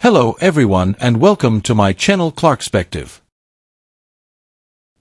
Hello everyone and welcome to my channel Clarkspective.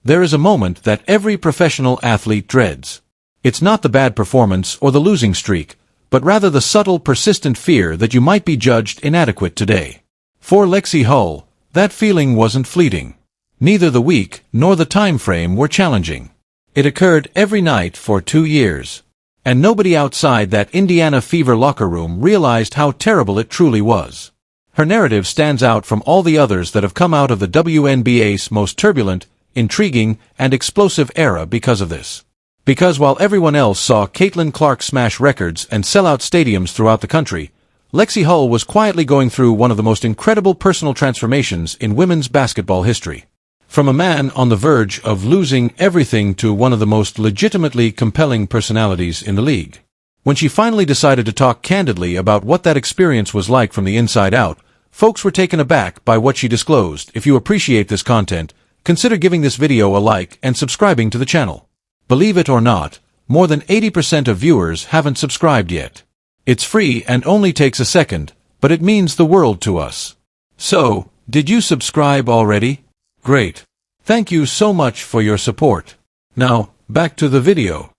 There is a moment that every professional athlete dreads. It's not the bad performance or the losing streak, but rather the subtle, persistent fear that you might be judged inadequate today. For Lexie Hull, that feeling wasn't fleeting. Neither the week nor the time frame were challenging. It occurred every night for 2 years. And nobody outside that Indiana Fever locker room realized how terrible it truly was. Her narrative stands out from all the others that have come out of the WNBA's most turbulent, intriguing, and explosive era because of this. Because while everyone else saw Caitlin Clark smash records and sell out stadiums throughout the country, Lexie Hull was quietly going through one of the most incredible personal transformations in women's basketball history. From a man on the verge of losing everything to one of the most legitimately compelling personalities in the league. When she finally decided to talk candidly about what that experience was like from the inside out, folks were taken aback by what she disclosed. If you appreciate this content, consider giving this video a like and subscribing to the channel. Believe it or not, more than 80% of viewers haven't subscribed yet. It's free and only takes a second, but it means the world to us. So, did you subscribe already? Great. Thank you so much for your support. Now, back to the video.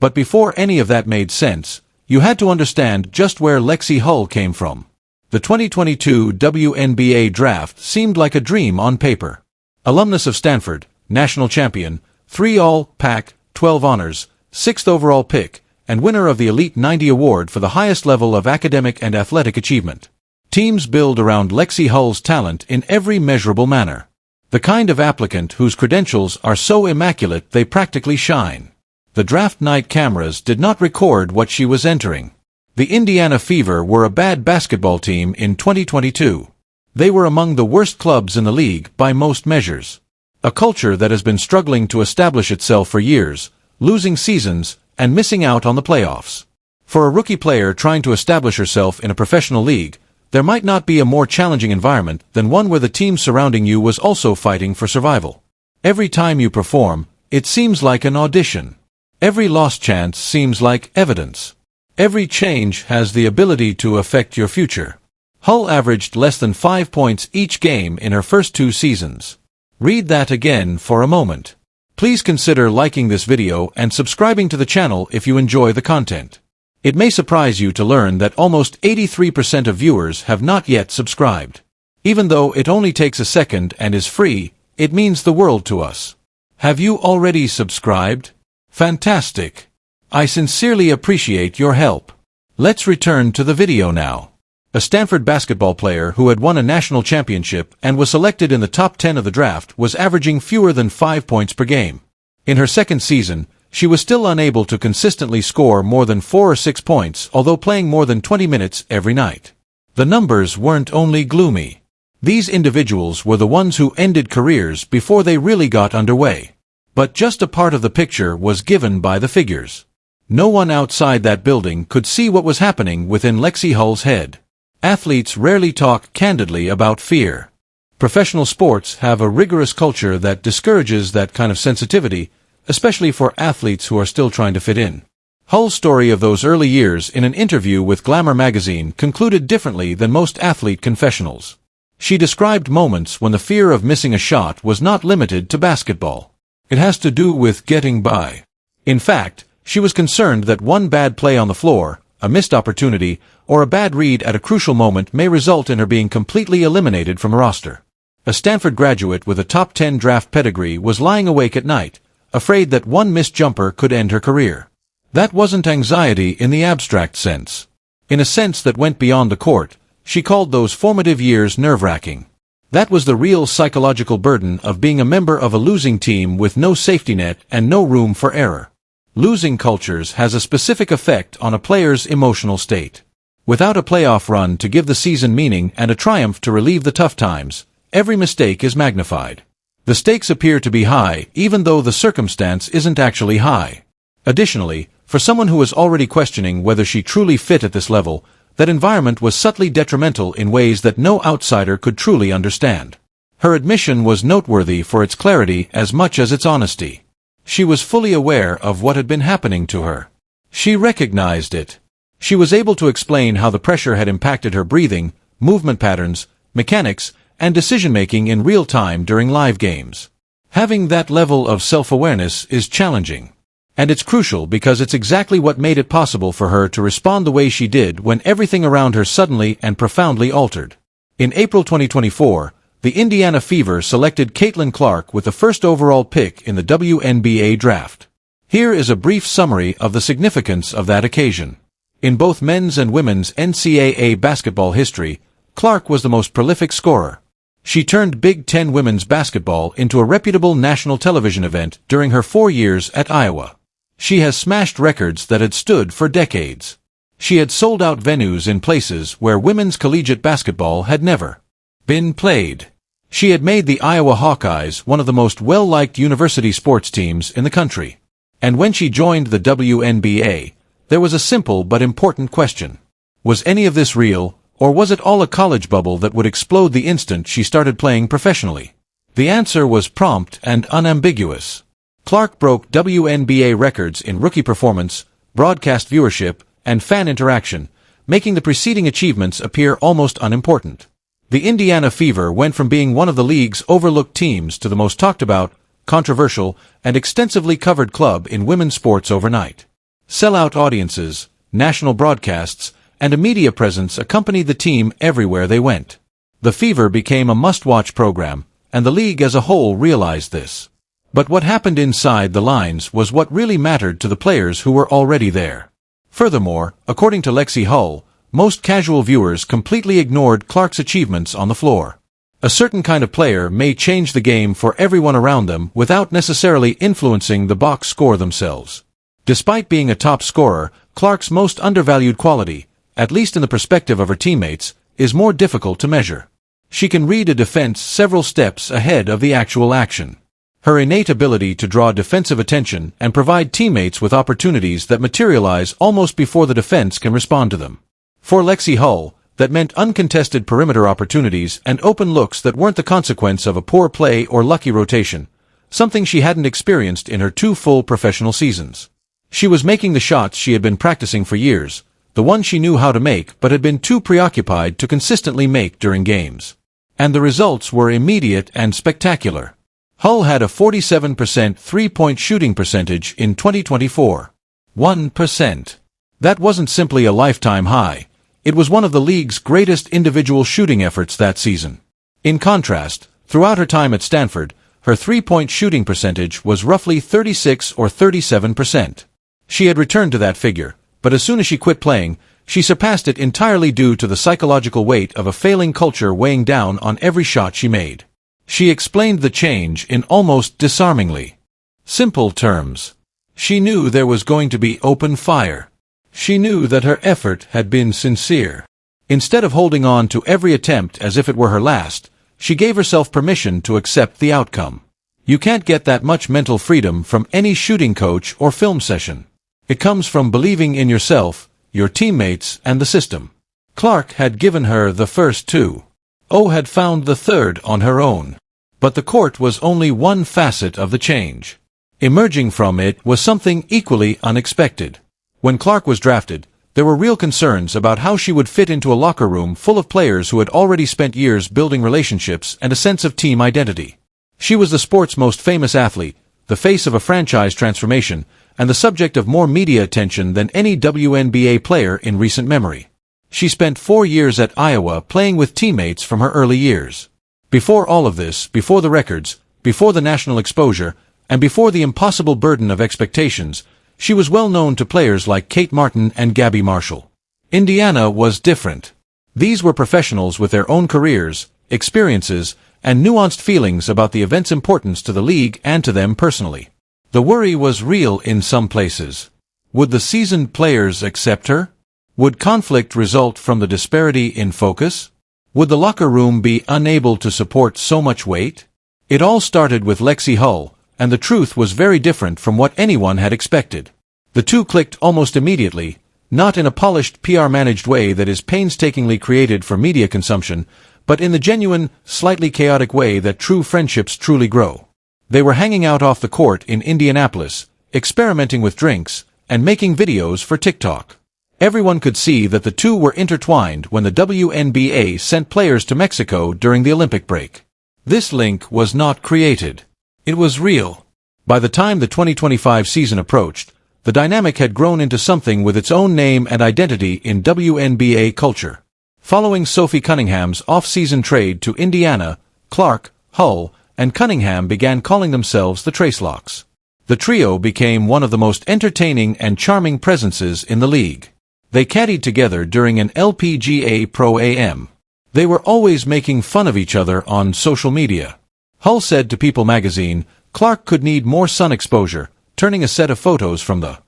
But before any of that made sense, you had to understand just where Lexie Hull came from. The 2022 WNBA draft seemed like a dream on paper. Alumnus of Stanford, national champion, 3 All-Pac, 12 honors, 6th overall pick, and winner of the Elite 90 award for the highest level of academic and athletic achievement. Teams build around Lexie Hull's talent in every measurable manner. The kind of applicant whose credentials are so immaculate they practically shine. The draft night cameras did not record what she was entering. The Indiana Fever were a bad basketball team in 2022. They were among the worst clubs in the league by most measures. A culture that has been struggling to establish itself for years, losing seasons, and missing out on the playoffs. For a rookie player trying to establish herself in a professional league, there might not be a more challenging environment than one where the team surrounding you was also fighting for survival. Every time you perform, it seems like an audition. Every lost chance seems like evidence. Every change has the ability to affect your future. Hull averaged less than 5 points each game in her first 2 seasons. Read that again for a moment. Please consider liking this video and subscribing to the channel if you enjoy the content. It may surprise you to learn that almost 83% of viewers have not yet subscribed. Even though it only takes a second and is free, it means the world to us. Have you already subscribed? Fantastic! I sincerely appreciate your help. Let's return to the video now. A Stanford basketball player who had won a national championship and was selected in the top 10 of the draft was averaging fewer than 5 points per game. In her second season, she was still unable to consistently score more than 4 or 6 points, although playing more than 20 minutes every night. The numbers weren't only gloomy. These individuals were the ones who ended careers before they really got underway. But just a part of the picture was given by the figures. No one outside that building could see what was happening within Lexie Hull's head. Athletes rarely talk candidly about fear. Professional sports have a rigorous culture that discourages that kind of sensitivity, especially for athletes who are still trying to fit in. Hull's story of those early years in an interview with Glamour magazine concluded differently than most athlete confessionals. She described moments when the fear of missing a shot was not limited to basketball. It has to do with getting by. In fact, she was concerned that one bad play on the floor, a missed opportunity, or a bad read at a crucial moment may result in her being completely eliminated from a roster. A Stanford graduate with a top 10 draft pedigree was lying awake at night, afraid that one missed jumper could end her career. That wasn't anxiety in the abstract sense. In a sense that went beyond the court, she called those formative years nerve-wracking. That was the real psychological burden of being a member of a losing team with no safety net and no room for error. Losing cultures has a specific effect on a player's emotional state. Without a playoff run to give the season meaning and a triumph to relieve the tough times, every mistake is magnified. The stakes appear to be high, even though the circumstance isn't actually high. Additionally, for someone who was already questioning whether she truly fit at this level, that environment was subtly detrimental in ways that no outsider could truly understand. Her admission was noteworthy for its clarity as much as its honesty. She was fully aware of what had been happening to her. She recognized it. She was able to explain how the pressure had impacted her breathing, movement patterns, mechanics, and decision-making in real time during live games. Having that level of self-awareness is challenging. And it's crucial because it's exactly what made it possible for her to respond the way she did when everything around her suddenly and profoundly altered. In April 2024, the Indiana Fever selected Caitlin Clark with the first overall pick in the WNBA draft. Here is a brief summary of the significance of that occasion. In both men's and women's NCAA basketball history, Clark was the most prolific scorer. She turned Big Ten women's basketball into a reputable national television event during her 4 years at Iowa. She has smashed records that had stood for decades. She had sold out venues in places where women's collegiate basketball had never been played. She had made the Iowa Hawkeyes one of the most well-liked university sports teams in the country. And when she joined the WNBA, there was a simple but important question. Was any of this real, or was it all a college bubble that would explode the instant she started playing professionally? The answer was prompt and unambiguous. Clark broke WNBA records in rookie performance, broadcast viewership, and fan interaction, making the preceding achievements appear almost unimportant. The Indiana Fever went from being one of the league's overlooked teams to the most talked about, controversial, and extensively covered club in women's sports overnight. Sellout audiences, national broadcasts, and a media presence accompanied the team everywhere they went. The Fever became a must-watch program, and the league as a whole realized this. But what happened inside the lines was what really mattered to the players who were already there. Furthermore, according to Lexie Hull, most casual viewers completely ignored Clark's achievements on the floor. A certain kind of player may change the game for everyone around them without necessarily influencing the box score themselves. Despite being a top scorer, Clark's most undervalued quality, at least in the perspective of her teammates, is more difficult to measure. She can read a defense several steps ahead of the actual action. Her innate ability to draw defensive attention and provide teammates with opportunities that materialize almost before the defense can respond to them. For Lexie Hull, that meant uncontested perimeter opportunities and open looks that weren't the consequence of a poor play or lucky rotation, something she hadn't experienced in her 2 full professional seasons. She was making the shots she had been practicing for years, the ones she knew how to make but had been too preoccupied to consistently make during games. And the results were immediate and spectacular. Hull had a 47% three-point shooting percentage in 2024. 1%. That wasn't simply a lifetime high. It was one of the league's greatest individual shooting efforts that season. In contrast, throughout her time at Stanford, her three-point shooting percentage was roughly 36 or 37%. She had returned to that figure, but as soon as she quit playing, she surpassed it entirely due to the psychological weight of a failing culture weighing down on every shot she made. She explained the change in almost disarmingly simple terms. She knew there was going to be open fire. She knew that her effort had been sincere. Instead of holding on to every attempt as if it were her last, she gave herself permission to accept the outcome. You can't get that much mental freedom from any shooting coach or film session. It comes from believing in yourself, your teammates, and the system. Clark had given her the first 2. Had found the third on her own. But the court was only one facet of the change. Emerging from it was something equally unexpected. When Clark was drafted, there were real concerns about how she would fit into a locker room full of players who had already spent years building relationships and a sense of team identity. She was the sport's most famous athlete, the face of a franchise transformation, and the subject of more media attention than any WNBA player in recent memory. She spent 4 years at Iowa playing with teammates from her early years. Before all of this, before the records, before the national exposure, and before the impossible burden of expectations, she was well known to players like Kate Martin and Gabby Marshall. Indiana was different. These were professionals with their own careers, experiences, and nuanced feelings about the event's importance to the league and to them personally. The worry was real in some places. Would the seasoned players accept her? Would conflict result from the disparity in focus? Would the locker room be unable to support so much weight? It all started with Lexie Hull, and the truth was very different from what anyone had expected. The two clicked almost immediately, not in a polished PR-managed way that is painstakingly created for media consumption, but in the genuine, slightly chaotic way that true friendships truly grow. They were hanging out off the court in Indianapolis, experimenting with drinks, and making videos for TikTok. Everyone could see that the two were intertwined when the WNBA sent players to Mexico during the Olympic break. This link was not created. It was real. By the time the 2025 season approached, the dynamic had grown into something with its own name and identity in WNBA culture. Following Sophie Cunningham's off-season trade to Indiana, Clark, Hull, and Cunningham began calling themselves the Tracelocks. The trio became one of the most entertaining and charming presences in the league. They caddied together during an LPGA Pro-Am. They were always making fun of each other on social media. Hull said to People magazine, Clark could need more sun exposure, turning a set of photos from the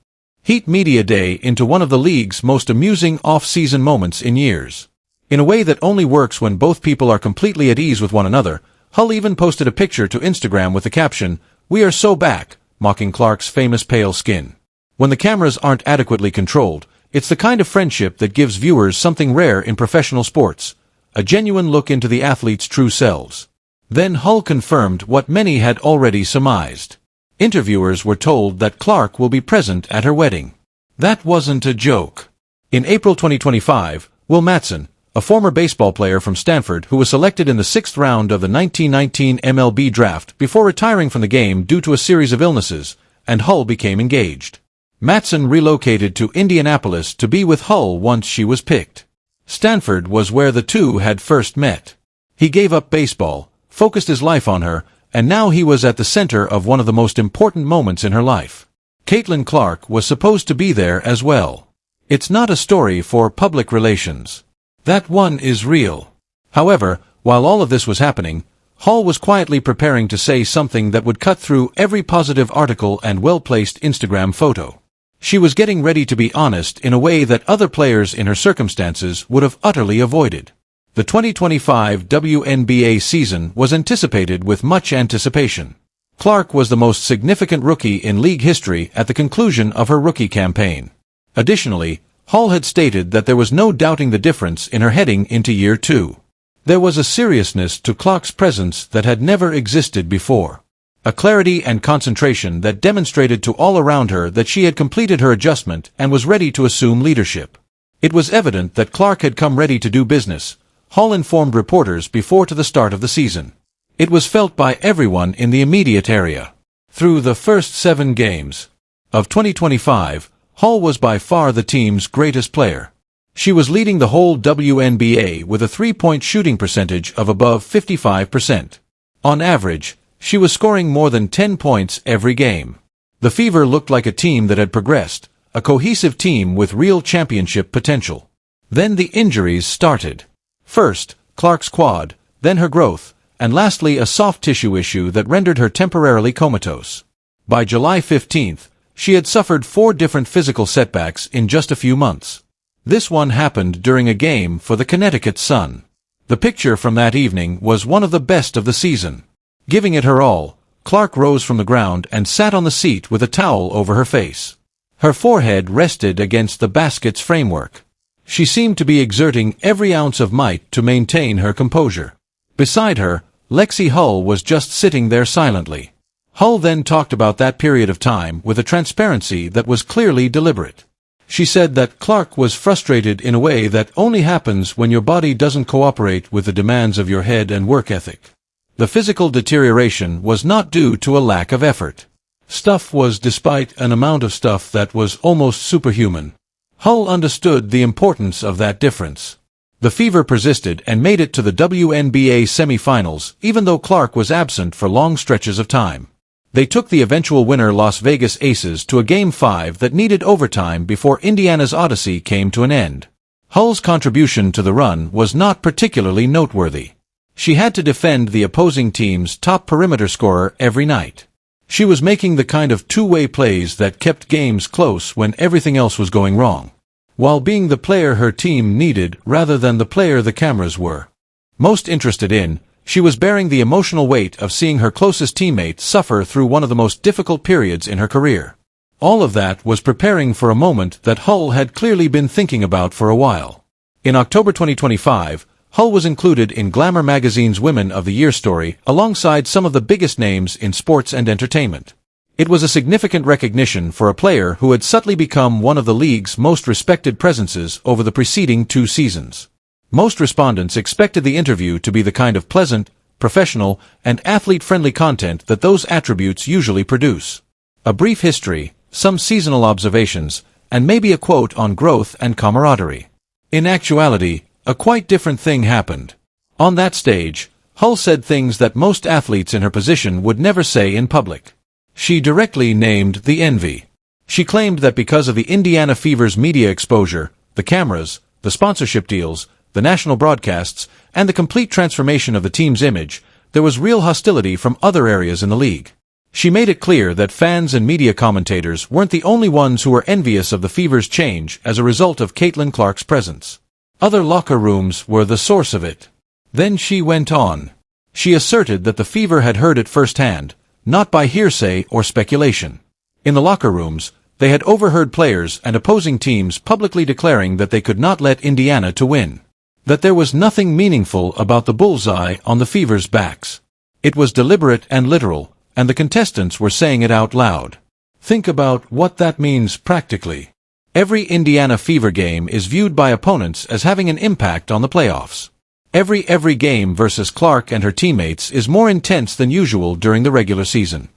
Heat Media Day into one of the league's most amusing off-season moments in years. In a way that only works when both people are completely at ease with one another, Hull even posted a picture to Instagram with the caption, "We are so back," mocking Clark's famous pale skin. When the cameras aren't adequately controlled, it's the kind of friendship that gives viewers something rare in professional sports, a genuine look into the athletes' true selves. Then Hull confirmed what many had already surmised. Interviewers were told that Clark will be present at her wedding. That wasn't a joke. In April 2025, Will Matson, a former baseball player from Stanford who was selected in the 6th round of the 1919 MLB draft before retiring from the game due to a series of illnesses, and Hull became engaged. Matson relocated to Indianapolis to be with Hull once she was picked. Stanford was where the two had first met. He gave up baseball, focused his life on her, and now he was at the center of one of the most important moments in her life. Caitlin Clark was supposed to be there as well. It's not a story for public relations. That one is real. However, while all of this was happening, Hull was quietly preparing to say something that would cut through every positive article and well-placed Instagram photo. She was getting ready to be honest in a way that other players in her circumstances would have utterly avoided. The 2025 WNBA season was anticipated with much anticipation. Clark was the most significant rookie in league history at the conclusion of her rookie campaign. Additionally, Hull had stated that there was no doubting the difference in her heading into year 2. There was a seriousness to Clark's presence that had never existed before. A clarity and concentration that demonstrated to all around her that she had completed her adjustment and was ready to assume leadership. It was evident that Clark had come ready to do business, Hull informed reporters before to the start of the season. It was felt by everyone in the immediate area. Through the first 7 games of 2025, Hull was by far the team's greatest player. She was leading the whole WNBA with a three-point shooting percentage of above 55%. On average, she was scoring more than 10 points every game. The Fever looked like a team that had progressed, a cohesive team with real championship potential. Then the injuries started. First, Clark's quad, then her growth, and lastly a soft tissue issue that rendered her temporarily comatose. By July 15th, she had suffered 4 different physical setbacks in just a few months. This one happened during a game for the Connecticut Sun. The picture from that evening was one of the best of the season. Giving it her all, Clark rose from the ground and sat on the seat with a towel over her face. Her forehead rested against the basket's framework. She seemed to be exerting every ounce of might to maintain her composure. Beside her, Lexie Hull was just sitting there silently. Hull then talked about that period of time with a transparency that was clearly deliberate. She said that Clark was frustrated in a way that only happens when your body doesn't cooperate with the demands of your head and work ethic. The physical deterioration was not due to a lack of effort. Stuff was despite an amount of stuff that was almost superhuman. Hull understood the importance of that difference. The Fever persisted and made it to the WNBA semifinals, even though Clark was absent for long stretches of time. They took the eventual winner Las Vegas Aces to a Game 5 that needed overtime before Indiana's odyssey came to an end. Hull's contribution to the run was not particularly noteworthy. She had to defend the opposing team's top perimeter scorer every night. She was making the kind of two-way plays that kept games close when everything else was going wrong, while being the player her team needed rather than the player the cameras were most interested in. She was bearing the emotional weight of seeing her closest teammate suffer through one of the most difficult periods in her career. All of that was preparing for a moment that Hull had clearly been thinking about for a while. In October 2025, Hull was included in Glamour magazine's Women of the Year story alongside some of the biggest names in sports and entertainment. It was a significant recognition for a player who had subtly become one of the league's most respected presences over the preceding 2 seasons. Most respondents expected the interview to be the kind of pleasant, professional, and athlete-friendly content that those attributes usually produce. A brief history, some seasonal observations, and maybe a quote on growth and camaraderie. In actuality, a quite different thing happened. On that stage, Hull said things that most athletes in her position would never say in public. She directly named the envy. She claimed that because of the Indiana Fever's media exposure, the cameras, the sponsorship deals, the national broadcasts, and the complete transformation of the team's image, there was real hostility from other areas in the league. She made it clear that fans and media commentators weren't the only ones who were envious of the Fever's change as a result of Caitlin Clark's presence. Other locker rooms were the source of it. Then she went on. She asserted that the Fever had heard it firsthand, not by hearsay or speculation. In the locker rooms, they had overheard players and opposing teams publicly declaring that they could not let Indiana to win. That there was nothing meaningful about the bullseye on the Fever's backs. It was deliberate and literal, and the contestants were saying it out loud. Think about what that means practically. Every Indiana Fever game is viewed by opponents as having an impact on the playoffs. Every game versus Clark and her teammates is more intense than usual during the regular season.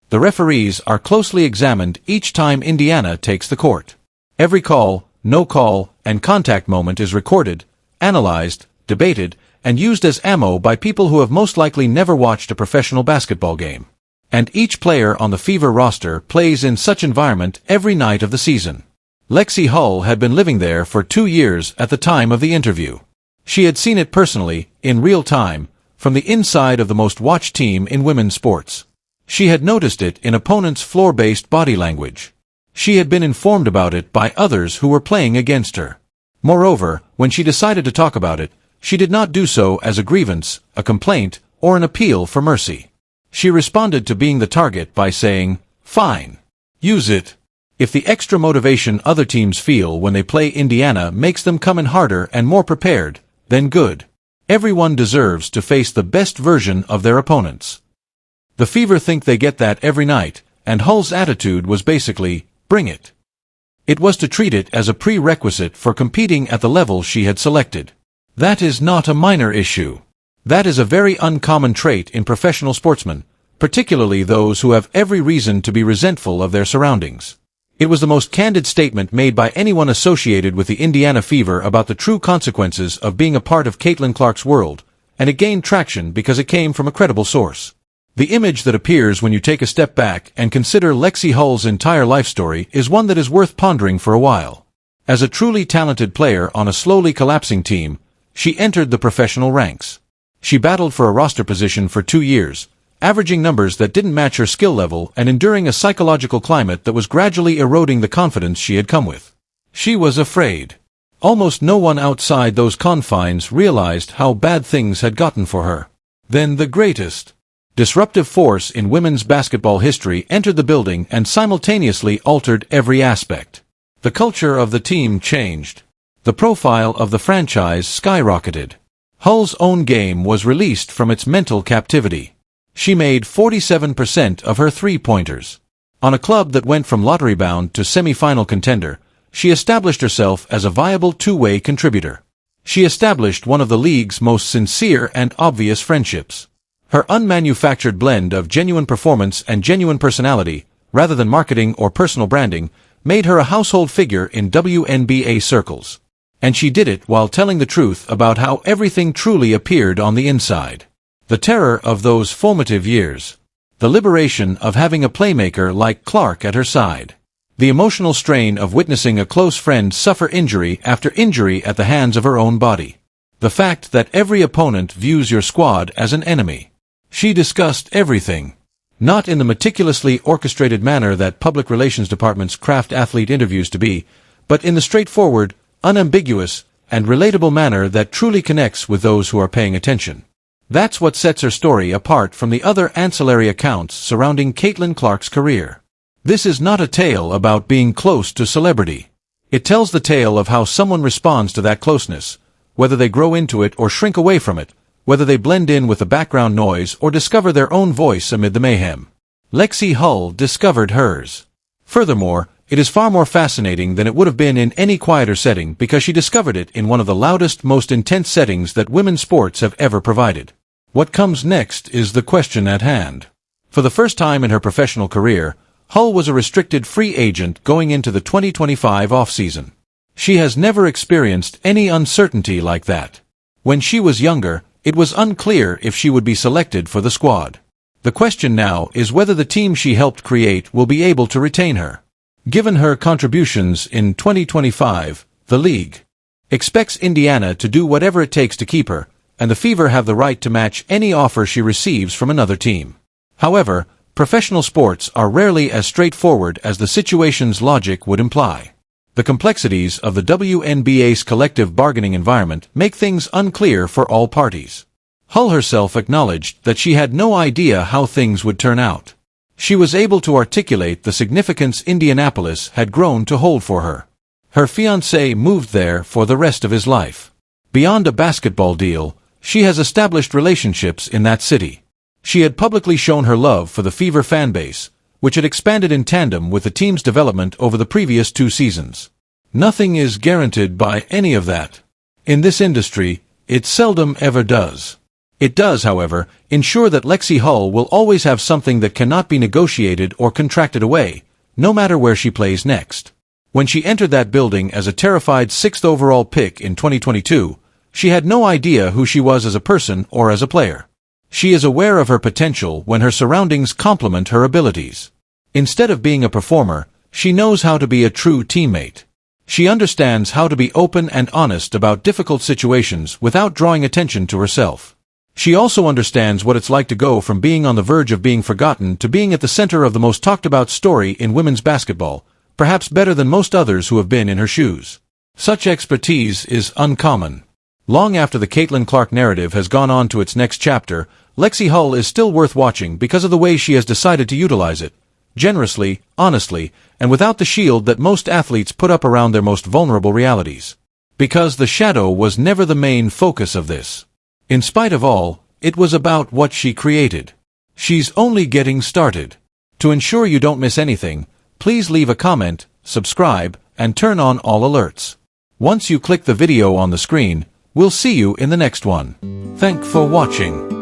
The referees are closely examined each time Indiana takes the court. Every call, no call, and contact moment is recorded, analyzed, debated, and used as ammo by people who have most likely never watched a professional basketball game. And each player on the Fever roster plays in such environment every night of the season. Lexie Hull had been living there for 2 years at the time of the interview. She had seen it personally, in real time, from the inside of the most watched team in women's sports. She had noticed it in opponents' floor-based body language. She had been informed about it by others who were playing against her. Moreover, when she decided to talk about it, she did not do so as a grievance, a complaint, or an appeal for mercy. She responded to being the target by saying, "Fine. Use it. If the extra motivation other teams feel when they play Indiana makes them come in harder and more prepared, then good. Everyone deserves to face the best version of their opponents." The Fever think they get that every night, and Hull's attitude was basically, bring it. It was to treat it as a prerequisite for competing at the level she had selected. That is not a minor issue. That is a very uncommon trait in professional sportsmen, particularly those who have every reason to be resentful of their surroundings. It was the most candid statement made by anyone associated with the Indiana Fever about the true consequences of being a part of Caitlin Clark's world, and it gained traction because it came from a credible source. The image that appears when you take a step back and consider Lexie Hull's entire life story is one that is worth pondering for a while. As a truly talented player on a slowly collapsing team, she entered the professional ranks. She battled for a roster position for 2 years, averaging numbers that didn't match her skill level and enduring a psychological climate that was gradually eroding the confidence she had come with. She was afraid. Almost no one outside those confines realized how bad things had gotten for her. Then the greatest disruptive force in women's basketball history entered the building and simultaneously altered every aspect. The culture of the team changed. The profile of the franchise skyrocketed. Hull's own game was released from its mental captivity. She made 47% of her three-pointers. On a club that went from lottery-bound to semi-final contender, she established herself as a viable two-way contributor. She established one of the league's most sincere and obvious friendships. Her unmanufactured blend of genuine performance and genuine personality, rather than marketing or personal branding, made her a household figure in WNBA circles. And she did it while telling the truth about how everything truly appeared on the inside. The terror of those formative years. The liberation of having a playmaker like Clark at her side. The emotional strain of witnessing a close friend suffer injury after injury at the hands of her own body. The fact that every opponent views your squad as an enemy. She discussed everything. Not in the meticulously orchestrated manner that public relations departments craft athlete interviews to be, but in the straightforward, unambiguous, and relatable manner that truly connects with those who are paying attention. That's what sets her story apart from the other ancillary accounts surrounding Caitlin Clark's career. This is not a tale about being close to celebrity. It tells the tale of how someone responds to that closeness, whether they grow into it or shrink away from it, whether they blend in with the background noise or discover their own voice amid the mayhem. Lexie Hull discovered hers. Furthermore, it is far more fascinating than it would have been in any quieter setting because she discovered it in one of the loudest, most intense settings that women's sports have ever provided. What comes next is the question at hand. For the first time in her professional career, Hull was a restricted free agent going into the 2025 off-season. She has never experienced any uncertainty like that. When she was younger, it was unclear if she would be selected for the squad. The question now is whether the team she helped create will be able to retain her. Given her contributions in 2025, the league expects Indiana to do whatever it takes to keep her, and the Fever have the right to match any offer she receives from another team. However, professional sports are rarely as straightforward as the situation's logic would imply. The complexities of the WNBA's collective bargaining environment make things unclear for all parties. Hull herself acknowledged that she had no idea how things would turn out. She was able to articulate the significance Indianapolis had grown to hold for her. Her fiancé moved there for the rest of his life. Beyond a basketball deal, she has established relationships in that city. She had publicly shown her love for the Fever fanbase, which had expanded in tandem with the team's development over the previous 2 seasons. Nothing is guaranteed by any of that. In this industry, it seldom ever does. It does, however, ensure that Lexie Hull will always have something that cannot be negotiated or contracted away, no matter where she plays next. When she entered that building as a terrified 6th overall pick in 2022, she had no idea who she was as a person or as a player. She is aware of her potential when her surroundings complement her abilities. Instead of being a performer, she knows how to be a true teammate. She understands how to be open and honest about difficult situations without drawing attention to herself. She also understands what it's like to go from being on the verge of being forgotten to being at the center of the most talked-about story in women's basketball, perhaps better than most others who have been in her shoes. Such expertise is uncommon. Long after the Caitlin Clark narrative has gone on to its next chapter, Lexie Hull is still worth watching because of the way she has decided to utilize it, generously, honestly, and without the shield that most athletes put up around their most vulnerable realities. Because the shadow was never the main focus of this. In spite of all, it was about what she created. She's only getting started. To ensure you don't miss anything, please leave a comment, subscribe, and turn on all alerts. Once you click the video on the screen, we'll see you in the next one. Thanks for watching.